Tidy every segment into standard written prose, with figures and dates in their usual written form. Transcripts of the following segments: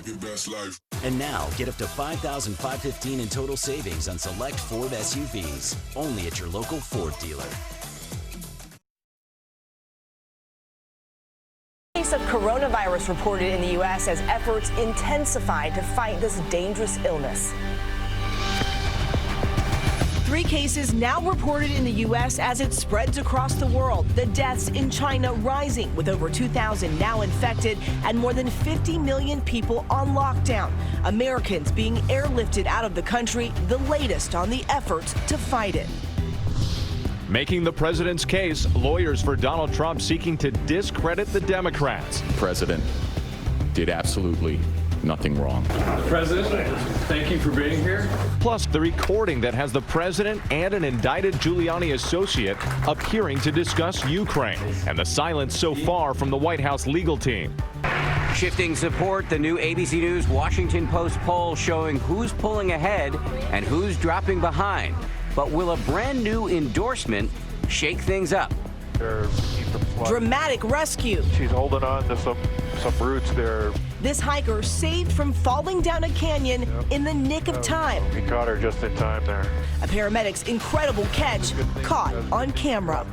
your best life. And now, get up to $5,515 in total savings on select Ford SUVs. Only at your local Ford dealer. Case of coronavirus reported in the U.S. as efforts intensify to fight this dangerous illness. 3 cases now reported in the U.S. as it spreads across the world. The deaths in China rising, with over 2,000 now infected and more than 50 million people on lockdown. Americans being airlifted out of the country, the latest on the efforts to fight it. Making the president's case, lawyers for Donald Trump seeking to discredit the Democrats. The president did absolutely nothing wrong. President, thank you for being here. Plus, the recording that has the president and an indicted Giuliani associate appearing to discuss Ukraine, and the silence so far from the White House legal team. Shifting support, the new ABC News Washington Post poll showing who's pulling ahead and who's dropping behind. But will a brand new endorsement shake things up? Dramatic rescue. She's holding on to some roots there. This hiker saved from falling down a canyon in the nick of time. He caught her just in time there. A paramedic's incredible catch caught on camera.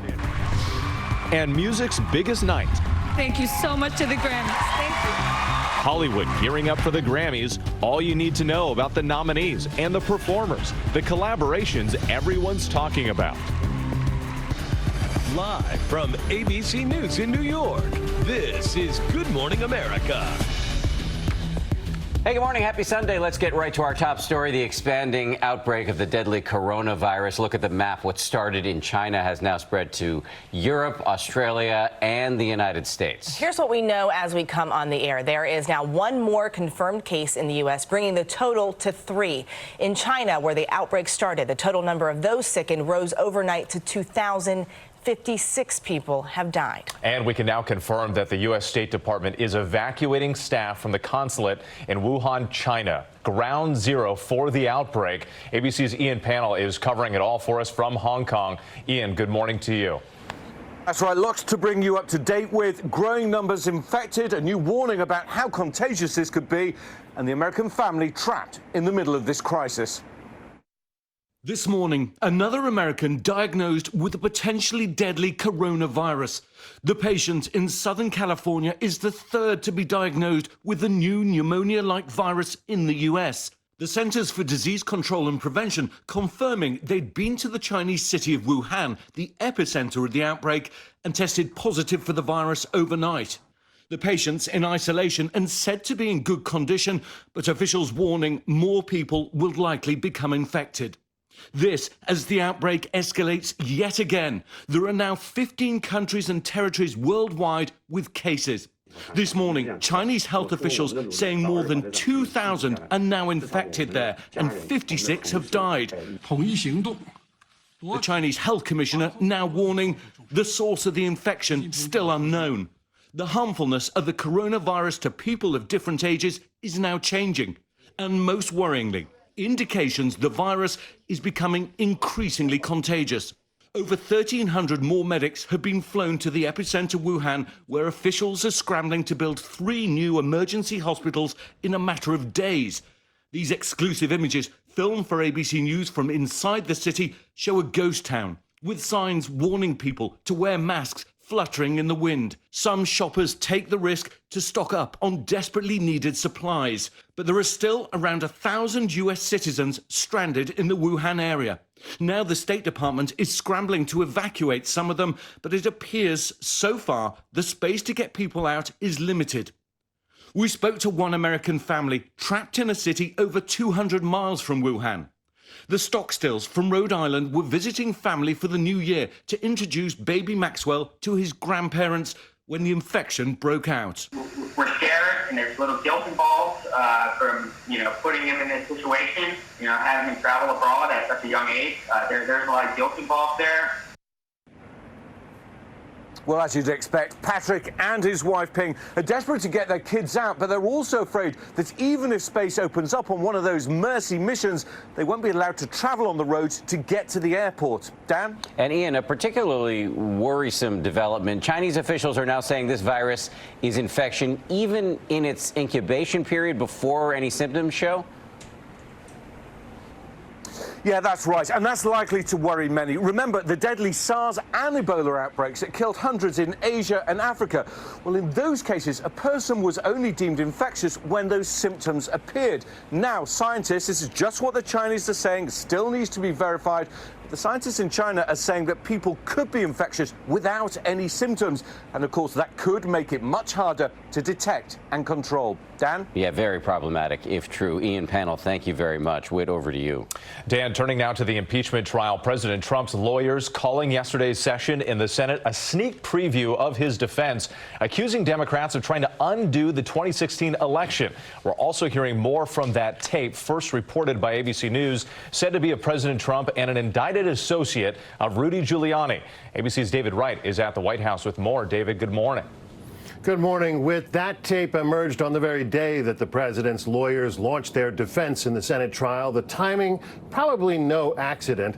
And music's biggest night. Thank you so much to the Grammys. Thank you. Hollywood gearing up for the Grammys. All you need to know about the nominees and the performers, the collaborations everyone's talking about. Live from ABC News in New York, this is Good Morning America. Hey, good morning. Happy Sunday. Let's get right to our top story. The expanding outbreak of the deadly coronavirus. Look at the map. What started in China has now spread to Europe, Australia, and the United States. Here's what we know as we come on the air. There is now 1 more confirmed case in the U.S., bringing the total to 3. In China, where the outbreak started, the total number of those sickened rose overnight to 2,000. 56 people have died. And we can now confirm that the U.S. State Department is evacuating staff from the consulate in Wuhan, China. Ground zero for the outbreak. ABC's Ian Pannell is covering it all for us from Hong Kong. Ian, good morning to you. That's right, lots to bring you up to date with. Growing numbers infected, a new warning about how contagious this could be, and the American family trapped in the middle of this crisis. This morning, another American diagnosed with a potentially deadly coronavirus. The patient in Southern California is the 3rd to be diagnosed with the new pneumonia-like virus in the U.S. The Centers for Disease Control and Prevention confirming they'd been to the Chinese city of Wuhan, the epicenter of the outbreak, and tested positive for the virus overnight. The patient's in isolation and said to be in good condition, but officials warning more people will likely become infected. This as the outbreak escalates yet again. There are now 15 countries and territories worldwide with cases. This morning, Chinese health officials saying more than 2,000 are now infected there and 56 have died. The Chinese health commissioner now warning the source of the infection still unknown. The harmfulness of the coronavirus to people of different ages is now changing. And most worryingly, indications the virus is becoming increasingly contagious. Over 1,300 more medics have been flown to the epicenter Wuhan, where officials are scrambling to build 3 new emergency hospitals in a matter of days. These exclusive images, filmed for ABC News from inside the city, show a ghost town, with signs warning people to wear masks fluttering in the wind. Some shoppers take the risk to stock up on desperately needed supplies. But there are still around 1,000 US citizens stranded in the Wuhan area. Now the State Department is scrambling to evacuate some of them, but it appears so far the space to get people out is limited. We spoke to one American family trapped in a city over 200 miles from Wuhan. The Stockstills from Rhode Island were visiting family for the new year to introduce baby Maxwell to his grandparents when the infection broke out. We're scared, and there's a little guilt involved from, putting him in this situation, having him travel abroad at such a young age. There's a lot of guilt involved there. Well, as you'd expect, Patrick and his wife Ping are desperate to get their kids out, but they're also afraid that even if space opens up on one of those Mercy missions, they won't be allowed to travel on the road to get to the airport. Dan? And Ian, a particularly worrisome development. Chinese officials are now saying this virus is infection even in its incubation period before any symptoms show. Yeah, that's right, and that's likely to worry many. Remember the deadly SARS and Ebola outbreaks that killed hundreds in Asia and Africa. Well, in those cases, a person was only deemed infectious when those symptoms appeared. Now, scientists, this is just what the Chinese are saying, still needs to be verified. The scientists in China are saying that people could be infectious without any symptoms. And of course, that could make it much harder to detect and control. Dan? Yeah, very problematic if true. Ian Panel, thank you very much. Whit, over to you. Dan, turning now to the impeachment trial, President Trump's lawyers calling yesterday's session in the Senate a sneak preview of his defense, accusing Democrats of trying to undo the 2016 election. We're also hearing more from that tape, first reported by ABC News, said to be of President Trump and an indicted associate of Rudy Giuliani. ABC's David Wright is at the White House with more. David, good morning. Good morning. With that tape emerged on the very day that the president's lawyers launched their defense in the Senate trial, the timing probably no accident.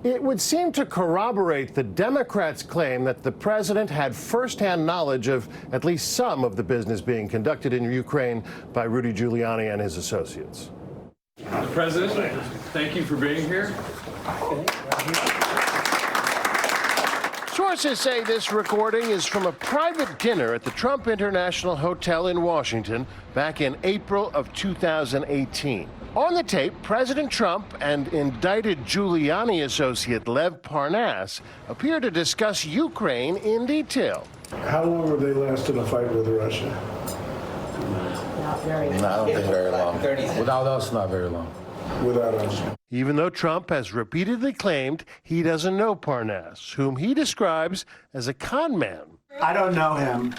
It would seem to corroborate the Democrats' claim that the president had firsthand knowledge of at least some of the business being conducted in Ukraine by Rudy Giuliani and his associates. Mr. President, thank you for being here. Sources say this recording is from a private dinner at the Trump International Hotel in Washington back in April of 2018. On the tape, President Trump and indicted Giuliani associate Lev Parnas appear to discuss Ukraine in detail. How long have they lasted a fight with Russia? Not very long. No, I don't think very long. Without us, not very long. Without us. Even though Trump has repeatedly claimed he doesn't know Parnas, whom he describes as a con man. I don't know him,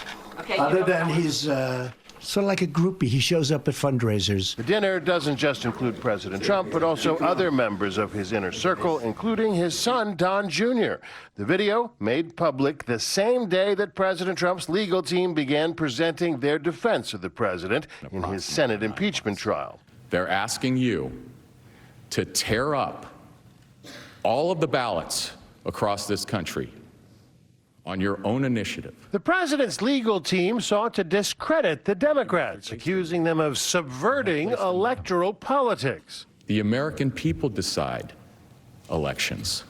other than he's sort of like a groupie. He shows up at fundraisers. The dinner doesn't just include President Trump, but also other members of his inner circle, including his son, Don Jr. The video made public the same day that President Trump's legal team began presenting their defense of the president in his Senate impeachment trial. They're asking you to tear up all of the ballots across this country on your own initiative. The president's legal team sought to discredit the Democrats, accusing them of subverting electoral politics. The American people decide elections.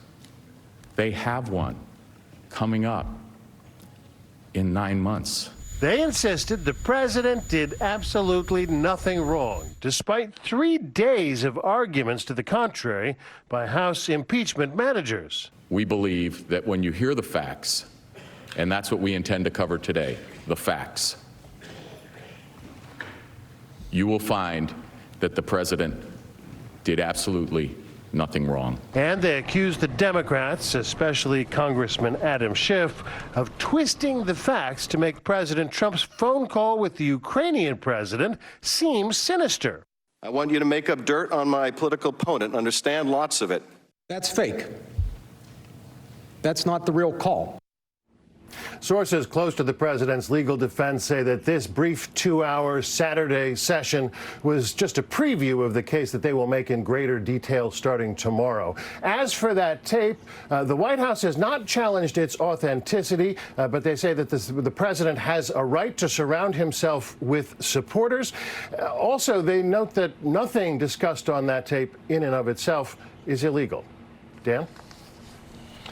They have one coming up in 9 months. They insisted the president did absolutely nothing wrong, despite 3 days of arguments to the contrary by House impeachment managers. We believe that when you hear the facts, and that's what we intend to cover today, the facts, you will find that the president did absolutely nothing wrong. And they accused the Democrats, especially Congressman Adam Schiff, of twisting the facts to make President Trump's phone call with the Ukrainian president seem sinister. I want you to make up dirt on my political opponent, understand lots of it. That's fake. That's not the real call. Sources close to the president's legal defense say that this brief 2-hour Saturday session was just a preview of the case that they will make in greater detail starting tomorrow. As for that tape, the White House has not challenged its authenticity, but they say that the president has a right to surround himself with supporters. Also, they note that nothing discussed on that tape in and of itself is illegal. Dan?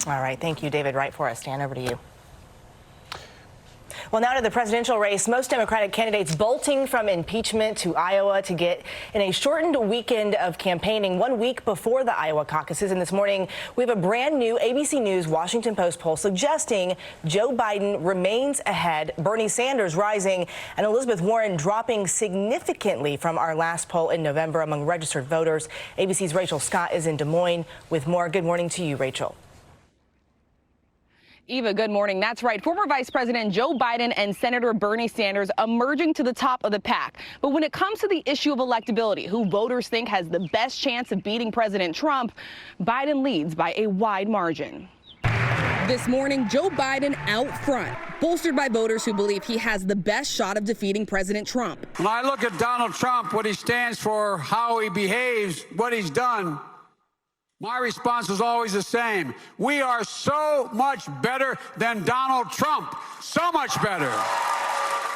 All right. Thank you, David Wright, for us. Dan, over to you. Well, now to the presidential race. Most Democratic candidates bolting from impeachment to Iowa to get in a shortened weekend of campaigning 1 week before the Iowa caucuses. And this morning, we have a brand new ABC News Washington Post poll suggesting Joe Biden remains ahead, Bernie Sanders rising, and Elizabeth Warren dropping significantly from our last poll in November among registered voters. ABC's Rachel Scott is in Des Moines with more. Good morning to you, Rachel. Eva, good morning. That's right. Former Vice President Joe Biden and Senator Bernie Sanders emerging to the top of the pack. But when it comes to the issue of electability, who voters think has the best chance of beating President Trump, Biden leads by a wide margin. This morning, Joe Biden out front, bolstered by voters who believe he has the best shot of defeating President Trump. When I look at Donald Trump, what he stands for, how he behaves, what he's done, my response was always the same. We are so much better than Donald Trump. So much better.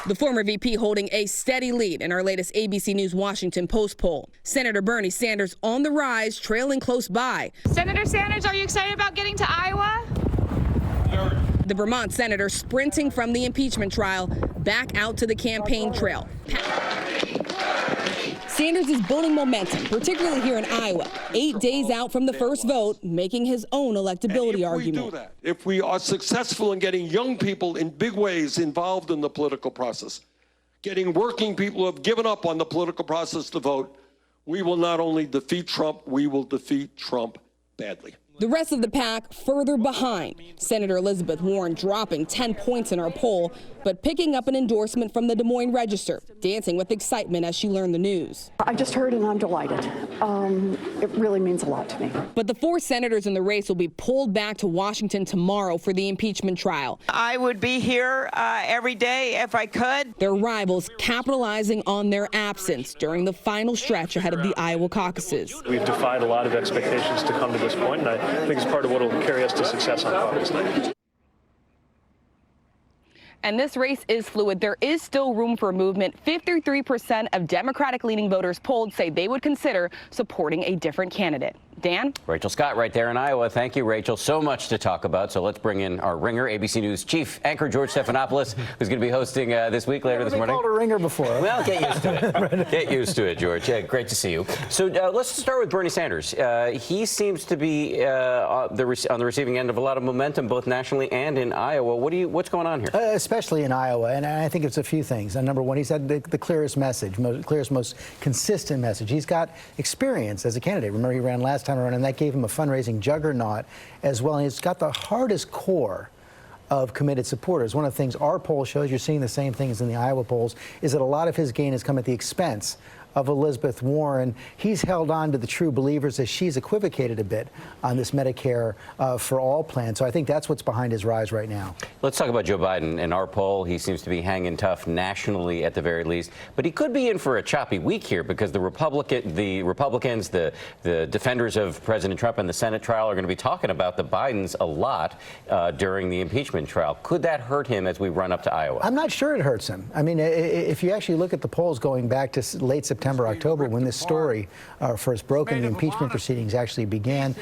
The former VP holding a steady lead in our latest ABC News Washington Post poll. Senator Bernie Sanders on the rise, trailing close by. Senator Sanders, are you excited about getting to Iowa? The Vermont senator sprinting from the impeachment trial back out to the campaign trail. Sanders is building momentum, particularly here in Iowa, 8 days out from the first vote, making his own electability argument. If we are successful in getting young people in big ways involved in the political process, getting working people who have given up on the political process to vote, we will not only defeat Trump, we will defeat Trump badly. The rest of the pack further behind. Senator Elizabeth Warren dropping 10 points in our poll, but picking up an endorsement from the Des Moines Register, dancing with excitement as she learned the news. I just heard and I'm delighted. It really means a lot to me. But the 4 senators in the race will be pulled back to Washington tomorrow for the impeachment trial. I would be here every day if I could. Their rivals capitalizing on their absence during the final stretch ahead of the Iowa caucuses. We've defied a lot of expectations to come to this point, and I think it's part of what will carry us to success on caucus night. And this race is fluid. There is still room for movement. 53% of Democratic-leaning voters polled say they would consider supporting a different candidate. Dan? Rachel Scott right there in Iowa. Thank you, Rachel. So much to talk about. So let's bring in our ringer, ABC News chief anchor George Stephanopoulos, who's going to be hosting this week later this morning. I've been called a ringer before. Well, get used to it. Get used to it, George. Yeah, great to see you. So let's start with Bernie Sanders. He seems to be on the receiving end of a lot of momentum, both nationally and in Iowa. What's going on here? Especially in Iowa, and I think it's a few things. Number one, he's had the clearest message, most consistent message. He's got experience as a candidate. Remember, he ran last time around, and that gave him a fundraising juggernaut as well. And he's got the hardest core of committed supporters. One of the things our poll shows, you're seeing the same things in the Iowa polls, is that a lot of his gain has come at the expense of Elizabeth Warren. He's held on to the true believers as she's equivocated a bit on this Medicare for all plan. So I think that's what's behind his rise right now. Let's talk about Joe Biden. In our poll, he seems to be hanging tough nationally at the very least, but he could be in for a choppy week here because the Republicans, the defenders of President Trump and the Senate trial are going to be talking about the Bidens a lot during the impeachment trial. Could that hurt him as we run up to Iowa? I'm not sure it hurts him. I mean, if you actually look at the polls going back to late September, October, when this story first broke and the impeachment proceedings actually began,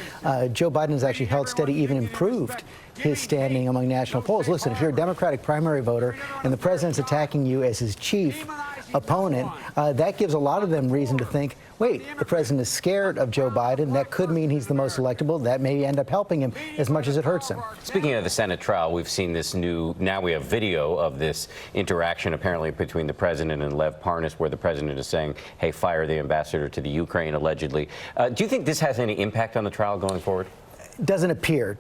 Joe Biden has actually held steady, even improved his standing among national polls. Listen, if you're a Democratic primary voter and the president's attacking you as his chief opponent, that gives a lot of them reason to think, wait, the president is scared of Joe Biden. That could mean he's the most electable. That may end up helping him as much as it hurts him. Speaking of the Senate trial, we've seen this now we have video of this interaction apparently between the president and Lev Parnas, where the president is saying, hey, fire the ambassador to the Ukraine, allegedly. Do you think this has any impact on the trial going forward? Doesn't appear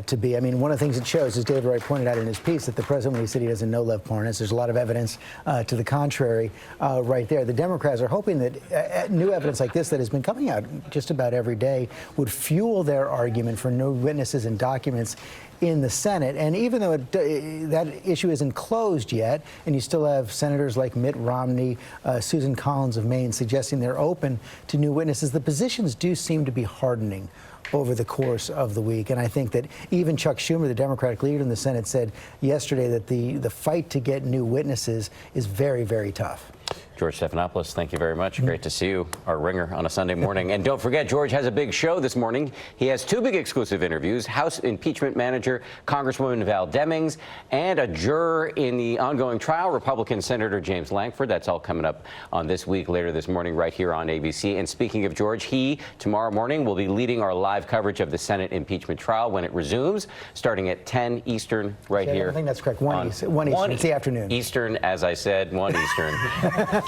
to be. I mean, one of the things it shows, as David Wright pointed out in his piece, that the president, when he said he doesn't know Lev Parnas, there's a lot of evidence to the contrary right there. The Democrats are hoping that new evidence like this that has been coming out just about every day would fuel their argument for no witnesses and documents in the Senate. And even though that issue isn't closed yet, and you still have senators like Mitt Romney, Susan Collins of Maine suggesting they're open to new witnesses, the positions do seem to be hardening over the course of the week. And I think that even Chuck Schumer, the Democratic leader in the Senate, said yesterday that the fight to get new witnesses is very, very tough. George Stephanopoulos, thank you very much. Great to see you, our ringer on a Sunday morning. And don't forget, George has a big show this morning. He has 2 big exclusive interviews, House impeachment manager Congresswoman Val Demings and a juror in the ongoing trial, Republican Senator James Lankford. That's all coming up on This Week later this morning right here on ABC. And speaking of George, he, tomorrow morning, will be leading our live coverage of the Senate impeachment trial when it resumes, starting at 10 Eastern right here. I think that's correct. 1 Eastern. It's the afternoon. Eastern, as I said, 1 Eastern.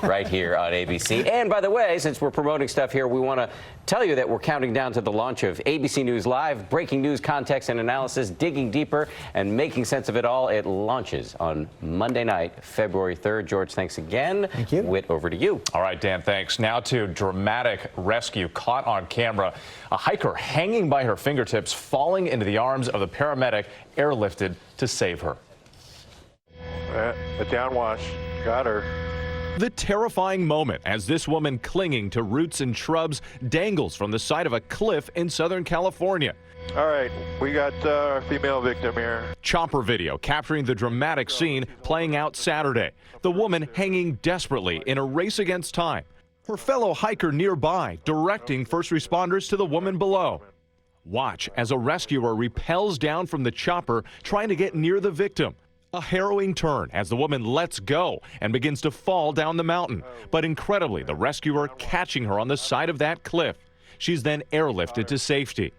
right here on ABC. And by the way, since we're promoting stuff here, we want to tell you that we're counting down to the launch of ABC News Live, breaking news, context, and analysis, digging deeper and making sense of it all. It launches on Monday night, February 3rd. George, thanks again. Thank you. Whit, over to you. All right, Dan, thanks. Now to dramatic rescue caught on camera. A hiker hanging by her fingertips, falling into the arms of the paramedic, airlifted to save her. A downwash. Got her. The terrifying moment as this woman clinging to roots and shrubs dangles from the side of a cliff in Southern California. All right, we got our female victim here. Chopper video capturing the dramatic scene playing out Saturday. The woman hanging desperately in a race against time. Her fellow hiker nearby directing first responders to the woman below. Watch as a rescuer repels down from the chopper trying to get near the victim. A harrowing turn as the woman lets go and begins to fall down the mountain. But incredibly, the rescuer catching her on the side of that cliff. She's then airlifted to safety.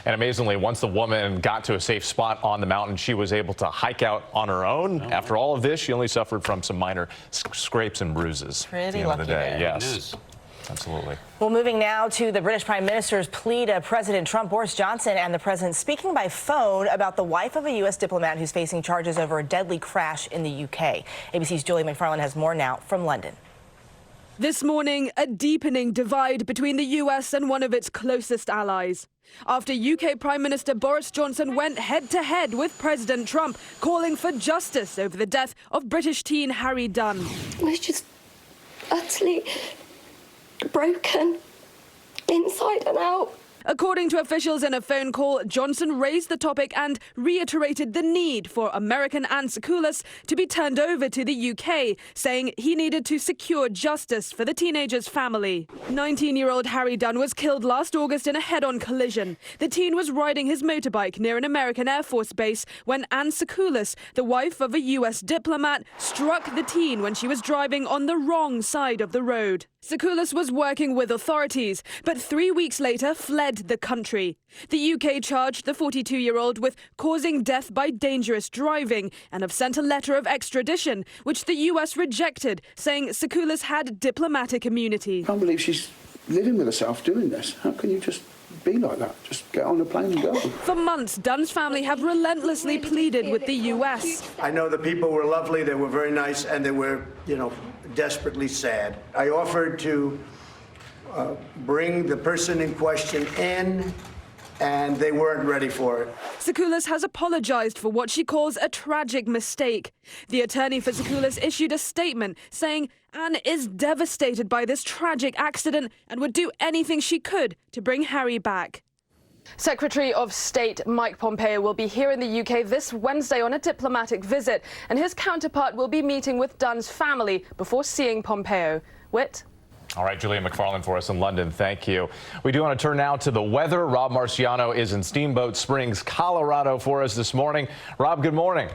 And amazingly, once the woman got to a safe spot on the mountain, she was able to hike out on her own. After all of this, she only suffered from some minor scrapes and bruises. Pretty at the end of the lucky day. there. Yes. Absolutely. Well, moving now to the British Prime Minister's plea to President Trump. Boris Johnson and the president speaking by phone about the wife of a U.S. diplomat who's facing charges over a deadly crash in the UK. ABC's Julie McFarlane has more now from London. This morning, a deepening divide between the U.S. and one of its closest allies. After UK Prime Minister Boris Johnson went head-to-head with President Trump, calling for justice over the death of British teen Harry Dunn. We're just utterly broken inside and out. According to officials in a phone call, Johnson raised the topic and reiterated the need for American Anne Sakoulas to be turned over to the UK, saying he needed to secure justice for the teenager's family. 19-year-old Harry Dunn was killed last August in a head-on collision. The teen was riding his motorbike near an American Air Force base when Anne Sakoulas, the wife of a US diplomat, struck the teen when she was driving on the wrong side of the road. Sakoulas was working with authorities, but 3 weeks later fled the country. The UK charged the 42-year-old with causing death by dangerous driving and have sent a letter of extradition, which the US rejected, saying Sakoulas had diplomatic immunity. I can't believe she's living with herself doing this. How can you just be like that? Just get on the plane and go. For months, Dunn's family have relentlessly pleaded with the US. I know the people were lovely, they were very nice, and they were, desperately sad. I offered to bring the person in question in, and they weren't ready for it. Sakoulas has apologized for what she calls a tragic mistake. The attorney for Sakoulas issued a statement saying Anne is devastated by this tragic accident and would do anything she could to bring Harry back. Secretary of State Mike Pompeo will be here in the UK this Wednesday on a diplomatic visit, and his counterpart will be meeting with Dunn's family before seeing Pompeo. Whit? All right, Julia McFarlane for us in London. Thank you. We do want to turn now to the weather. Rob Marciano is in Steamboat Springs, Colorado for us this morning. Rob, good morning.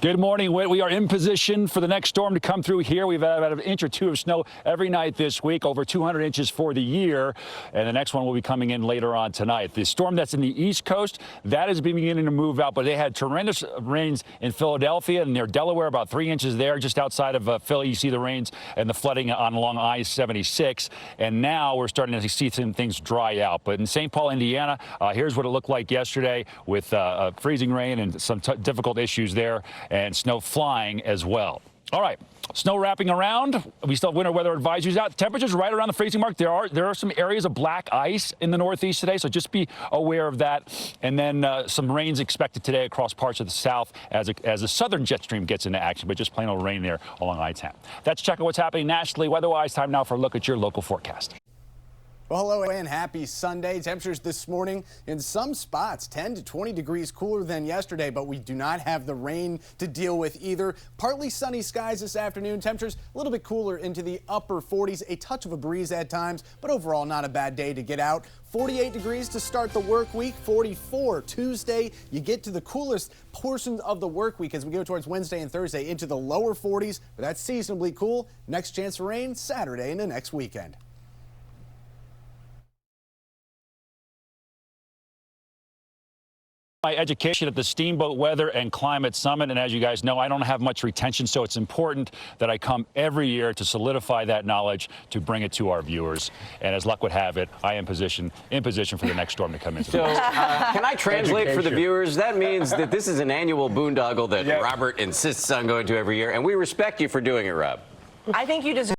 Good morning, Whit. We are in position for the next storm to come through here. We've had about an inch or two of snow every night this week, over 200 inches for the year. And the next one will be coming in later on tonight. The storm that's in the East Coast, that is beginning to move out, but they had tremendous rains in Philadelphia and near Delaware, about 3 inches there. Just outside of Philly, you see the rains and the flooding along I-76. And now we're starting to see some things dry out. But in St. Paul, Indiana, here's what it looked like yesterday with freezing rain and some difficult issues there, and snow flying as well. All right, snow wrapping around. We still have winter weather advisories out. Temperatures right around the freezing mark. There are some areas of black ice in the Northeast today, so just be aware of that. And then some rains expected today across parts of the South as the southern jet stream gets into action, but just plain old rain there along I-10. That's checking what's happening nationally. Weather-wise, time now for a look at your local forecast. Well, hello and happy Sunday. Temperatures this morning in some spots 10 to 20 degrees cooler than yesterday, but we do not have the rain to deal with either. Partly sunny skies this afternoon. Temperatures a little bit cooler into the upper 40s, a touch of a breeze at times, but overall not a bad day to get out. 48 degrees to start the work week, 44 Tuesday. You get to the coolest portions of the work week as we go towards Wednesday and Thursday into the lower 40s, but that's seasonably cool. Next chance for rain Saturday into next weekend. My education at the Steamboat Weather and Climate Summit, and as you guys know, I don't have much retention, so it's important that I come every year to solidify that knowledge, to bring it to our viewers. And as luck would have it, I am in position for the next storm to come in. So, can I translate for the viewers? That means that this is an annual boondoggle that Robert insists on going to every year, and we respect you for doing it, Rob. I think you deserve